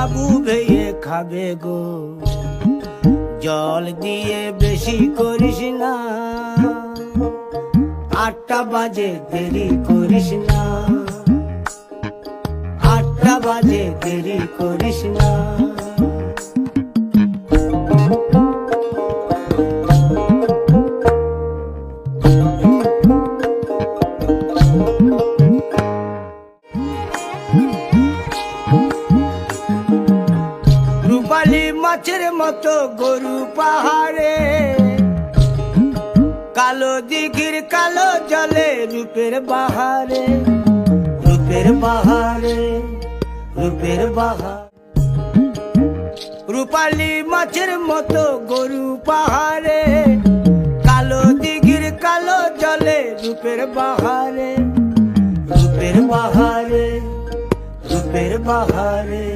বাবু ভেয়ে খাবে গো, জল দিয়ে বেশি করিস না, 8টা বাজে দেরি করিস না, 8টা বাজে দেরি করিস না। রূপালী মাছের মতো গরু পাহাড়ে, কালো দিঘির কালো জলে রূপের বাহারে, রূপের বাহারে, রূপের বাহার। রূপালী মাছের মতো গরু পাহাড়ে, কালো দিঘির কালো জলে রূপের বাহারে, রূপের বাহারে, রূপের বাহারে।